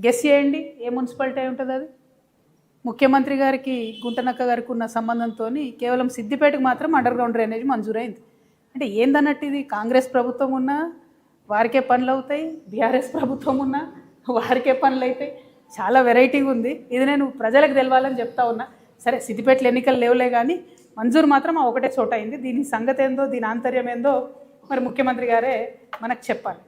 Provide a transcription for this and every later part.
Guess చేయండి ఏ municipality అయి ఉంటుంది అది? ముఖ్యమంత్రి గారికి గుంటనక్క గారికి ఉన్న సంబంధంతో కేవలం సిద్దిపేటకు మాత్రం అండర్ గ్రౌండ్ డ్రైనేజ్ మంజూరైంది. అంటే ఏందన్నట్టు ఇది కాంగ్రెస్ ప్రభుత్వం ఉన్నా వారికే పనులు అవుతాయి, బీఆర్ఎస్ ప్రభుత్వం ఉన్నా వారికే పనులు అవుతాయి. చాలా వెరైటీగా ఉంది ఇది. నేను ప్రజలకు తెలవాలని చెప్తా ఉన్నా. సరే సిద్దిపేటలో ఎన్నికలు లేవులే కానీ మంజూరు మాత్రం ఆ ఒకటే చోట అయింది. దీని సంగతి ఏందో దీని ఆంతర్యం ఏందో మరి ముఖ్యమంత్రి గారే మనకు చెప్పాలి.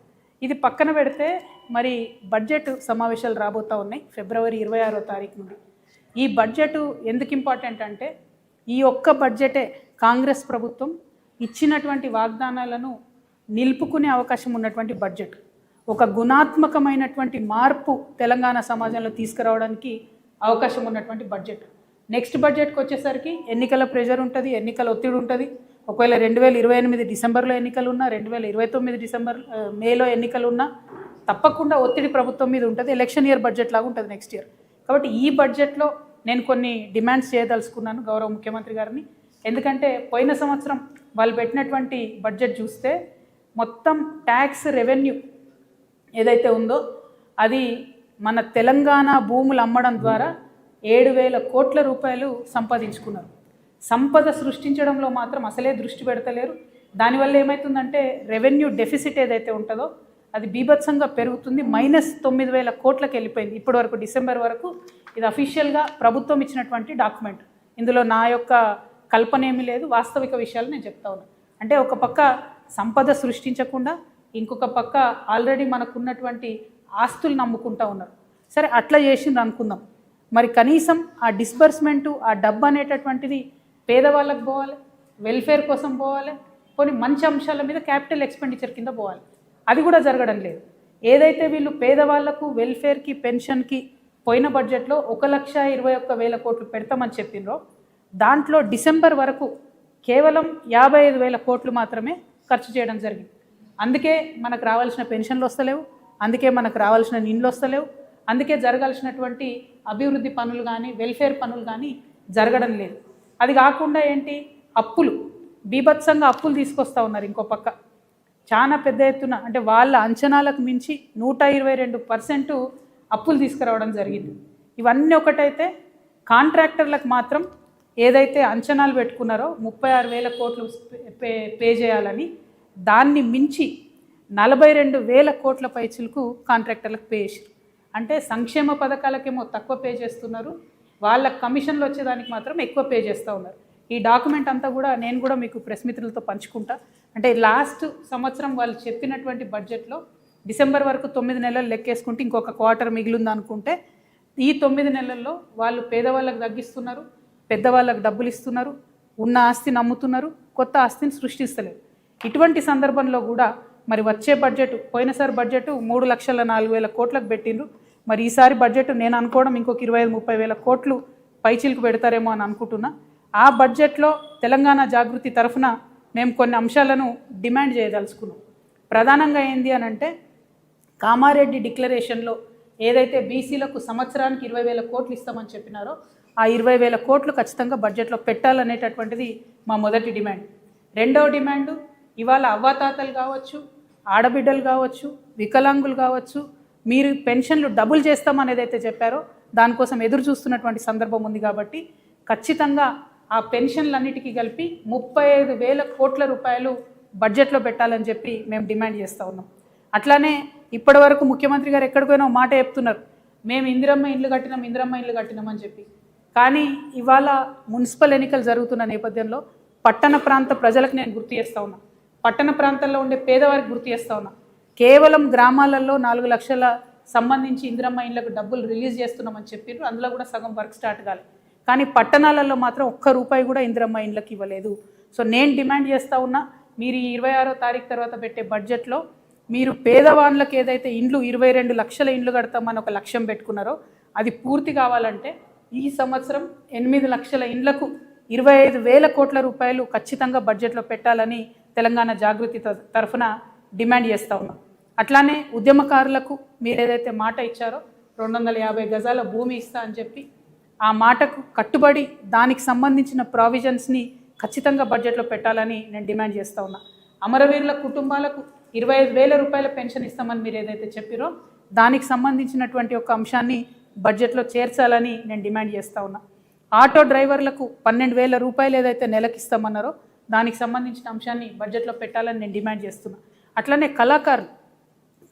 ఇది పక్కన పెడితే మరి బడ్జెట్ సమావేశాలు రాబోతూ ఉన్నాయి ఫిబ్రవరి 26వ తారీఖు నుండి. ఈ బడ్జెట్ ఎందుకు ఇంపార్టెంట్ అంటే ఈ ఒక్క బడ్జెటే కాంగ్రెస్ ప్రభుత్వం ఇచ్చినటువంటి వాగ్దానాలను నిలుపుకునే అవకాశం ఉన్నటువంటి బడ్జెట్. ఒక గుణాత్మకమైనటువంటి మార్పు తెలంగాణ సమాజంలో తీసుకురావడానికి అవకాశం ఉన్నటువంటి బడ్జెట్. నెక్స్ట్ బడ్జెట్కి వచ్చేసరికి ఎన్నికల ప్రెషర్ ఉంటుంది, ఎన్నికల ఒత్తిడి ఉంటుంది. ఒకవేళ 2028 డిసెంబర్లో ఎన్నికలు ఉన్నా, 2029 మేలో ఎన్నికలు ఉన్నా తప్పకుండా ఒత్తిడి ప్రభుత్వం మీద ఉంటుంది. ఎలక్షన్ ఇయర్ బడ్జెట్ లాగా ఉంటుంది నెక్స్ట్ ఇయర్. కాబట్టి ఈ బడ్జెట్లో నేను కొన్ని డిమాండ్స్ చేయదలుచుకున్నాను గౌరవ ముఖ్యమంత్రి గారిని. ఎందుకంటే పోయిన సంవత్సరం వాళ్ళు పెట్టినటువంటి బడ్జెట్ చూస్తే మొత్తం ట్యాక్స్ రెవెన్యూ ఏదైతే ఉందో అది మన తెలంగాణ భూములు అమ్మడం ద్వారా 7,000 కోట్ల రూపాయలు సంపాదించుకున్నారు. సంపద సృష్టించడంలో మాత్రం అసలే దృష్టి పెడతలేరు. దానివల్ల ఏమవుతుందంటే రెవెన్యూ డెఫిసిట్ ఏదైతే ఉంటుందో అది బీభత్సంగా పెరుగుతుంది. -9,000 కోట్లకు వెళ్ళిపోయింది ఇప్పటి వరకు. డిసెంబర్ వరకు ఇది అఫీషియల్గా ప్రభుత్వం ఇచ్చినటువంటి డాక్యుమెంట్. ఇందులో నా యొక్క కల్పన ఏమీ లేదు, వాస్తవిక విషయాలు నేను చెప్తా ఉన్నాను. అంటే ఒక పక్క సంపద సృష్టించకుండా ఇంకొక పక్క ఆల్రెడీ మనకున్నటువంటి ఆస్తులు నమ్ముకుంటూ ఉన్నారు. సరే అట్లా చేసింది అనుకుందాం, మరి కనీసం ఆ డిస్బర్స్మెంటు ఆ డబ్బు అనేటటువంటిది పేదవాళ్ళకు పోవాలి, వెల్ఫేర్ కోసం పోవాలి, కొన్ని మంచి అంశాల మీద క్యాపిటల్ ఎక్స్పెండిచర్ కింద పోవాలి. అది కూడా జరగడం లేదు. ఏదైతే వీళ్ళు పేదవాళ్లకు వెల్ఫేర్కి పెన్షన్కి పోయిన బడ్జెట్లో 1,21,000 కోట్లు పెడతామని చెప్పినరో దాంట్లో డిసెంబర్ వరకు కేవలం 55,000 కోట్లు మాత్రమే ఖర్చు చేయడం జరిగింది. అందుకే మనకు రావాల్సిన పెన్షన్లు వస్తలేవు, అందుకే మనకు రావాల్సిన నిండ్లు వస్తలేవు, అందుకే జరగాల్సినటువంటి అభివృద్ధి పనులు కానీ వెల్ఫేర్ పనులు కానీ జరగడం లేదు. అది కాకుండా ఏంటి, అప్పులు బీభత్సంగా అప్పులు తీసుకొస్తూ ఉన్నారు. ఇంకో పక్క చాలా పెద్ద ఎత్తున అంటే వాళ్ళ అంచనాలకు మించి 122% అప్పులు తీసుకురావడం జరిగింది. ఇవన్నీ ఒకటైతే కాంట్రాక్టర్లకు మాత్రం ఏదైతే అంచనాలు పెట్టుకున్నారో 36,000 కోట్లు పే చేయాలని దాన్ని మించి 42,000 కోట్ల పైచిలకు కాంట్రాక్టర్లకు పే చేశారు. అంటే సంక్షేమ పథకాలకేమో తక్కువ పే చేస్తున్నారు, వాళ్ళ కమిషన్లు వచ్చేదానికి మాత్రం ఎక్కువ పే చేస్తూ ఉన్నారు. ఈ డాక్యుమెంట్ అంతా కూడా నేను కూడా మీకు ప్రెస్ మిత్రులతో పంచుకుంటా. అంటే లాస్ట్ సంవత్సరం వాళ్ళు చెప్పినటువంటి బడ్జెట్లో డిసెంబర్ వరకు 9 నెలలు లెక్కేసుకుంటే ఇంకొక క్వార్టర్ మిగిలింది అనుకుంటే ఈ 9 నెలల్లో వాళ్ళు పేదవాళ్ళకు తగ్గిస్తున్నారు, పెద్దవాళ్ళకు డబ్బులు ఇస్తున్నారు, ఉన్న ఆస్తిని అమ్ముతున్నారు, కొత్త ఆస్తిని సృష్టిస్తలేరు. ఇటువంటి సందర్భంలో కూడా మరి వచ్చే బడ్జెట్ పోయినసారి బడ్జెట్ 3,04,000 కోట్లకు పెట్టిండ్రు. మరి ఈసారి బడ్జెట్ నేను అనుకోవడం ఇంకొక 25,000-30,000 కోట్లు పైచీలకు పెడతారేమో అని అనుకుంటున్నా. ఆ బడ్జెట్లో తెలంగాణ జాగృతి తరఫున మేము కొన్ని అంశాలను డిమాండ్ చేయదలుచుకున్నాం. ప్రధానంగా ఏంది అని అంటే కామారెడ్డి డిక్లరేషన్లో ఏదైతే బీసీలకు సంవత్సరానికి 20,000 కోట్లు ఇస్తామని చెప్పినారో ఆ 20,000 కోట్లు ఖచ్చితంగా బడ్జెట్లో పెట్టాలనేటటువంటిది మా మొదటి డిమాండ్. రెండవ డిమాండు, ఇవాళ అవ్వాతాతలు కావచ్చు, ఆడబిడ్డలు కావచ్చు, వికలాంగులు కావచ్చు, మీరు పెన్షన్లు డబుల్ చేస్తామని ఏదైతే చెప్పారో దానికోసం ఎదురు చూస్తున్నటువంటి సందర్భం ఉంది. కాబట్టి ఖచ్చితంగా ఆ పెన్షన్లన్నిటికీ కలిపి 35,000 కోట్ల రూపాయలు బడ్జెట్లో పెట్టాలని చెప్పి మేము డిమాండ్ చేస్తూ ఉన్నాం. అట్లానే ఇప్పటి వరకు ముఖ్యమంత్రి గారు ఎక్కడికైనా మాట చెప్తున్నారు, మేము ఇందిరమ్మ ఇండ్లు కట్టినాం అని చెప్పి. కానీ ఇవాళ మున్సిపల్ ఎన్నికలు జరుగుతున్న నేపథ్యంలో పట్టణ ప్రాంత ప్రజలకు నేను గుర్తు చేస్తూ ఉన్నా, పట్టణ ప్రాంతాల్లో ఉండే పేదవారికి గుర్తు చేస్తూ ఉన్నా. కేవలం గ్రామాలలో 4 లక్షల సంబంధించి ఇందిరమ్మ ఇండ్లకు డబ్బులు రిలీజ్ చేస్తున్నామని చెప్పారు. అందులో కూడా సగం వర్క్ స్టార్ట్ కాలేదు. కానీ పట్టణాలలో మాత్రం ₹1 కూడా ఇందిరమ్మ ఇండ్లకు ఇవ్వలేదు. సో నేను డిమాండ్ చేస్తూ ఉన్నా, మీరు ఈ 26వ తారీఖు తర్వాత పెట్టే బడ్జెట్లో మీరు పేదవాళ్ళకి ఏదైతే ఇండ్లు 22 లక్షల ఇండ్లు కడతామని ఒక లక్ష్యం పెట్టుకున్నారో అది పూర్తి కావాలంటే ఈ సంవత్సరం 8 లక్షల ఇండ్లకు 25,000 కోట్ల రూపాయలు ఖచ్చితంగా బడ్జెట్లో పెట్టాలని తెలంగాణ జాగృతి తరఫున డిమాండ్ చేస్తూ ఉన్నాం. అట్లానే ఉద్యమకారులకు మీరు ఏదైతే మాట ఇచ్చారో 250 గజాల భూమి ఇస్తా అని చెప్పి ఆ మాటకు కట్టుబడి దానికి సంబంధించిన ప్రావిజన్స్ని ఖచ్చితంగా బడ్జెట్లో పెట్టాలని నేను డిమాండ్ చేస్తూ ఉన్నా. అమరవీరుల కుటుంబాలకు 25,000 రూపాయల పెన్షన్ ఇస్తామని మీరు ఏదైతే చెప్పారో దానికి సంబంధించినటువంటి ఒక అంశాన్ని బడ్జెట్లో చేర్చాలని నేను డిమాండ్ చేస్తూ ఉన్నా. ఆటో డ్రైవర్లకు 12,000 రూపాయలు ఏదైతే నెలకి ఇస్తామన్నారో దానికి సంబంధించిన అంశాన్ని బడ్జెట్లో పెట్టాలని నేను డిమాండ్ చేస్తున్నా. అట్లనే కళాకారులు,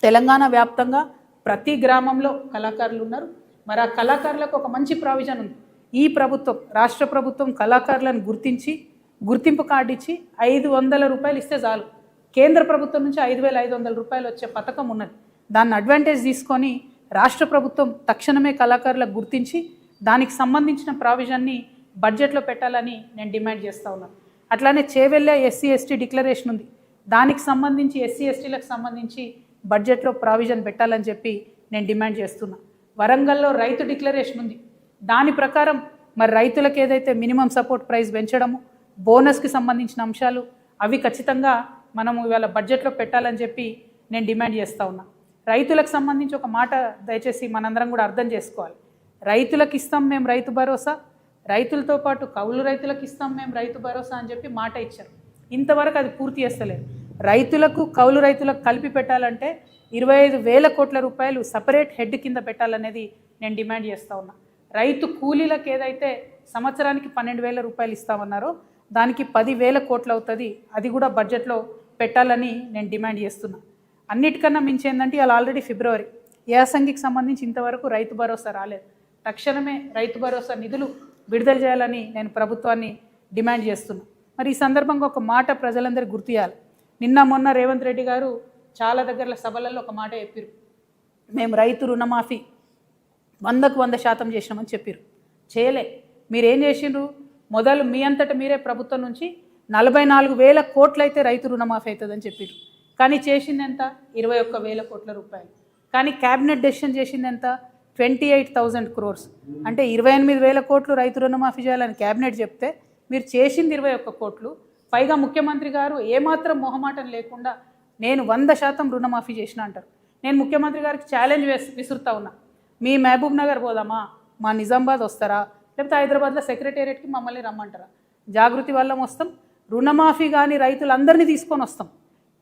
తెలంగాణ వ్యాప్తంగా ప్రతి గ్రామంలో కళాకారులు ఉన్నారు. మరి ఆ కళాకారులకు ఒక మంచి ప్రావిజన్ ఉంది. ఈ ప్రభుత్వం, రాష్ట్ర ప్రభుత్వం కళాకారులను గుర్తించి గుర్తింపు కార్డు ఇచ్చి 500 రూపాయలు ఇస్తే చాలు. కేంద్ర ప్రభుత్వం నుంచి 5,500 రూపాయలు వచ్చే పథకం ఉన్నది. దాన్ని అడ్వాంటేజ్ తీసుకొని రాష్ట్ర ప్రభుత్వం తక్షణమే కళాకారులకు గుర్తించి దానికి సంబంధించిన ప్రావిజన్ని బడ్జెట్లో పెట్టాలని నేను డిమాండ్ చేస్తూ ఉన్నాను. అట్లానే చేవెళ్ళ ఎస్సీ ఎస్టీ డిక్లరేషన్ ఉంది. దానికి సంబంధించి ఎస్సీ ఎస్టీలకు సంబంధించి బడ్జెట్లో ప్రావిజన్ పెట్టాలని చెప్పి నేను డిమాండ్ చేస్తున్నా. వరంగల్లో రైతు డిక్లరేషన్ ఉంది. దాని ప్రకారం మరి రైతులకు ఏదైతే మినిమం సపోర్ట్ ప్రైస్ పెంచడము, బోనస్కి సంబంధించిన అంశాలు అవి ఖచ్చితంగా మనము ఇవాళ బడ్జెట్లో పెట్టాలని చెప్పి నేను డిమాండ్ చేస్తూ ఉన్నా. రైతులకు సంబంధించి ఒక మాట దయచేసి మనందరం కూడా అర్థం చేసుకోవాలి. రైతులకు ఇస్తాం మేము రైతు భరోసా, రైతులతో పాటు కౌలు రైతులకు ఇస్తాం మేము రైతు భరోసా అని చెప్పి మాట ఇచ్చారు. ఇంతవరకు అది పూర్తి చేస్తలేదు. రైతులకు కౌలు రైతులకు కలిపి పెట్టాలంటే 25,000 కోట్ల రూపాయలు సపరేట్ హెడ్ కింద పెట్టాలనేది నేను డిమాండ్ చేస్తూ ఉన్నా. రైతు కూలీలకు ఏదైతే సంవత్సరానికి 12,000 రూపాయలు ఇస్తామన్నారో దానికి 10,000 కోట్లు అవుతుంది. అది కూడా బడ్జెట్లో పెట్టాలని నేను డిమాండ్ చేస్తున్నా. అన్నిటికన్నా మించి ఏంటంటే ఇవాళ ఆల్రెడీ ఫిబ్రవరి, యాసంగికి సంబంధించి ఇంతవరకు రైతు భరోసా రాలేదు. తక్షణమే రైతు భరోసా నిధులు విడుదల చేయాలని నేను ప్రభుత్వాన్ని డిమాండ్ చేస్తున్నా. మరి ఈ సందర్భంగా ఒక మాట ప్రజలందరికీ గుర్తు చేయాలి. నిన్న మొన్న రేవంత్ రెడ్డి గారు చాలా దగ్గర సభలలో ఒక మాట చెప్పారు. మేము రైతు రుణమాఫీ 100కు 100% చేసినామని చెప్పారు. చేయలే. మీరేం చేసిండ్రు? మొదలు మీ అంతటా మీరే ప్రభుత్వం నుంచి 44,000 కోట్లు అయితే రైతు రుణమాఫీ అవుతుందని చెప్పారు. కానీ చేసింది ఎంత? 21,000 కోట్ల రూపాయలు. కానీ క్యాబినెట్ డెసిషన్ చేసింది ఎంత? 28,000 crores. అంటే 28,000 కోట్లు రైతు రుణమాఫీ చేయాలని క్యాబినెట్ చెప్తే మీరు చేసింది 21 కోట్లు. పైగా ముఖ్యమంత్రి గారు ఏమాత్రం మొహమాటం లేకుండా నేను 100% రుణమాఫీ చేసిన అంటారు. నేను ముఖ్యమంత్రి గారికి ఛాలెంజ్ విసురుతా ఉన్నా. మీ మహబూబ్ నగర్ పోదామా, మా నిజామాబాద్ వస్తారా, లేకపోతే హైదరాబాద్లో సెక్రటేరియట్కి మమ్మల్ని రమ్మంటారా? జాగృతి వల్ల వస్తాం. రుణమాఫీ కానీ రైతులందరినీ తీసుకొని వస్తాం.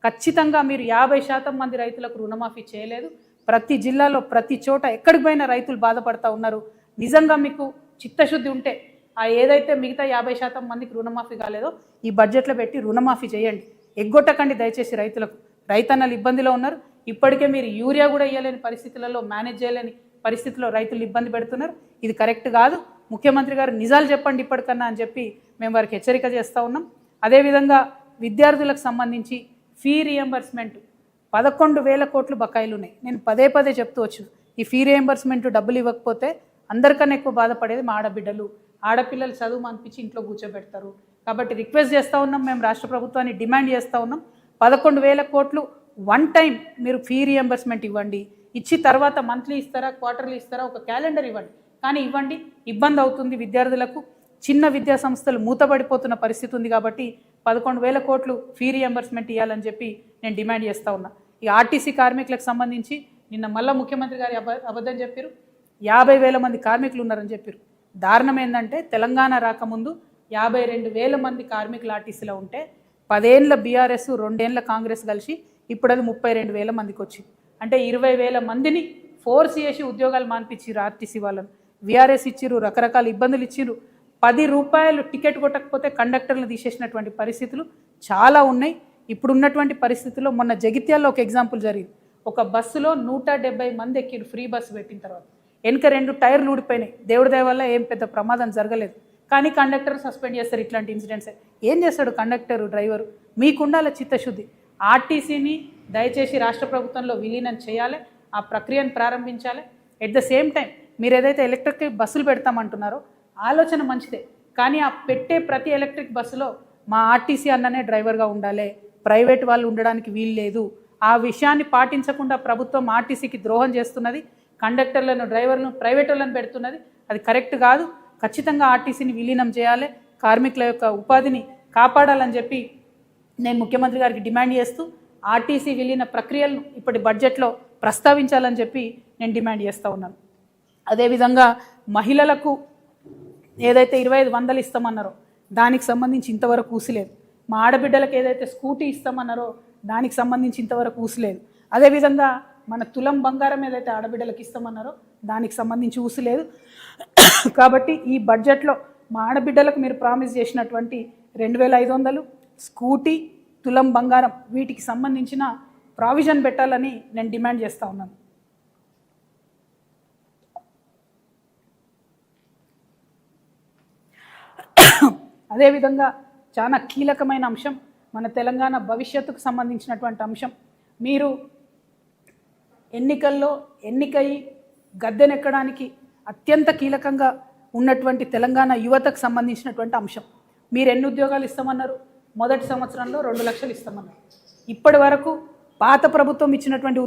ఖచ్చితంగా మీరు 50% మంది రైతులకు రుణమాఫీ చేయలేదు. ప్రతి జిల్లాలో ప్రతి చోట ఎక్కడికి పోయినా రైతులు బాధపడతా ఉన్నారు. నిజంగా మీకు చిత్తశుద్ధి ఉంటే ఆ ఏదైతే మిగతా 50% మందికి రుణమాఫీ కాలేదో ఈ బడ్జెట్లో పెట్టి రుణమాఫీ చేయండి. ఎగ్గొట్టకండి దయచేసి రైతులకు. రైతన్నలు ఇబ్బందిలో ఉన్నారు. ఇప్పటికే మీరు యూరియా కూడా ఇవ్వలేని పరిస్థితులలో, మేనేజ్ చేయలేని పరిస్థితుల్లో రైతులు ఇబ్బంది పెడుతున్నారు. ఇది కరెక్ట్ కాదు. ముఖ్యమంత్రి గారు నిజాలు చెప్పండి ఇప్పటికన్నా అని చెప్పి మేము వారికి హెచ్చరిక చేస్తూ ఉన్నాం. అదేవిధంగా విద్యార్థులకు సంబంధించి ఫీ రియంబర్స్మెంట్ 11,000 కోట్లు బకాయిలు ఉన్నాయి. నేను పదే పదే చెప్తూ వచ్చాను. ఈ ఫీ రియంబర్స్మెంట్ డబ్బులు ఇవ్వకపోతే అందరికన్నా ఎక్కువ బాధపడేది మా ఆడబిడ్డలు. ఆడపిల్లలు చదువు అనిపించి ఇంట్లో కూర్చోబెడతారు. కాబట్టి రిక్వెస్ట్ చేస్తూ ఉన్నాం, మేము రాష్ట్ర ప్రభుత్వాన్ని డిమాండ్ చేస్తూ ఉన్నాం. 11,000 కోట్లు వన్ టైం మీరు ఫీ రియంబర్స్మెంట్ ఇవ్వండి. ఇచ్చి తర్వాత మంత్లీ ఇస్తారా, క్వార్టర్లీ ఇస్తారా, ఒక క్యాలెండర్ ఇవ్వండి. కానీ ఇవ్వండి. ఇబ్బంది అవుతుంది విద్యార్థులకు. చిన్న విద్యా సంస్థలు మూతపడిపోతున్న పరిస్థితి ఉంది. కాబట్టి 11,000 కోట్లు ఫీ రియంబర్స్మెంట్ ఇవ్వాలని చెప్పి నేను డిమాండ్ చేస్తూ ఉన్నా. ఈ ఆర్టీసీ కార్మికులకు సంబంధించి నిన్న మళ్ళీ ముఖ్యమంత్రి గారు అబద్ధం చెప్పారు. 50,000 మంది కార్మికులు ఉన్నారని చెప్పారు. దారుణం ఏంటంటే తెలంగాణ రాకముందు 52,000 మంది కార్మికులు ఆర్టీసీలో ఉంటే 10 ఏళ్ళ బీఆర్ఎస్ 2 ఏళ్ళ కాంగ్రెస్ కలిసి ఇప్పుడు అది 32,000 మందికి వచ్చింది. అంటే 20,000 మందిని ఫోర్స్ చేసి ఉద్యోగాలు మాన్పించారు ఆర్టీసీ వాళ్ళను. వీఆర్ఎస్ ఇచ్చిరు, రకరకాల ఇబ్బందులు ఇచ్చిరు. 10 రూపాయలు టికెట్ కొట్టకపోతే కండక్టర్లు తీసేసినటువంటి పరిస్థితులు చాలా ఉన్నాయి. ఇప్పుడున్నటువంటి పరిస్థితుల్లో మొన్న జగిత్యాల్లో ఒక ఎగ్జాంపుల్ జరిగింది. ఒక బస్సులో 170 మంది ఎక్కిరు ఫ్రీ బస్సు పెట్టిన తర్వాత. వెనుక 2 టైర్లు ఊడిపోయినాయి. దేవుడి దయ వల్ల ఏం పెద్ద ప్రమాదం జరగలేదు. కానీ కండక్టర్ సస్పెండ్ చేస్తారు ఇట్లాంటి ఇన్సిడెంట్స్. ఏం చేస్తాడు కండక్టరు, డ్రైవరు? మీకుండాల చిత్తశుద్ధి. ఆర్టీసీని దయచేసి రాష్ట్ర ప్రభుత్వంలో విలీనం చేయాలి. ఆ ప్రక్రియను ప్రారంభించాలి. ఎట్ ద సేమ్ టైం మీరు ఏదైతే ఎలక్ట్రిక్ బస్సులు పెడతామంటున్నారో ఆలోచన మంచిదే. కానీ ఆ పెట్టే ప్రతి ఎలక్ట్రిక్ బస్సులో మా ఆర్టీసీ అన్ననే డ్రైవర్గా ఉండాలి, ప్రైవేట్ వాళ్ళు ఉండడానికి వీలు లేదు. ఆ విషయాన్ని పాటించకుండా ప్రభుత్వం ఆర్టీసీకి ద్రోహం చేస్తున్నది. కండక్టర్లను, డ్రైవర్లను, ప్రైవేట్ వాళ్ళని పెడుతున్నది. అది కరెక్ట్ కాదు. ఖచ్చితంగా ఆర్టీసీని విలీనం చేయాలి. కార్మికుల యొక్క ఉపాధిని కాపాడాలని చెప్పి నేను ముఖ్యమంత్రి గారికి డిమాండ్ చేస్తూ ఆర్టీసీ విలీన ప్రక్రియలను ఇప్పటి బడ్జెట్లో ప్రస్తావించాలని చెప్పి నేను డిమాండ్ చేస్తూ ఉన్నాను. అదేవిధంగా మహిళలకు ఏదైతే 25,000 ఇస్తామన్నారో దానికి సంబంధించి ఇంతవరకు ఊసలేదు. మా ఆడబిడ్డలకు ఏదైతే స్కూటీ ఇస్తామన్నారో దానికి సంబంధించి ఇంతవరకు ఊసలేదు. అదేవిధంగా మన తులం బంగారం ఏదైతే ఆడబిడ్డలకు ఇస్తామన్నారో దానికి సంబంధించి ఊసు లేదు. కాబట్టి ఈ బడ్జెట్లో మా ఆడబిడ్డలకు మీరు ప్రామిస్ చేసినటువంటి 2500 స్కూటీ, తులం బంగారం వీటికి సంబంధించిన ప్రావిజన్ పెట్టాలని నేను డిమాండ్ చేస్తూ ఉన్నాను. అదేవిధంగా చాలా కీలకమైన అంశం, మన తెలంగాణ భవిష్యత్తుకు సంబంధించినటువంటి అంశం. మీరు ఎన్నికల్లో ఎన్నికయి గద్దెనెక్కడానికి అత్యంత కీలకంగా ఉన్నటువంటి తెలంగాణ యువతకు సంబంధించినటువంటి అంశం. మీరు ఎన్ని ఉద్యోగాలు ఇస్తామన్నారు? మొదటి సంవత్సరంలో 2 లక్షలు ఇస్తామన్నారు. ఇప్పటి వరకు పాత ప్రభుత్వం ఇచ్చినటువంటి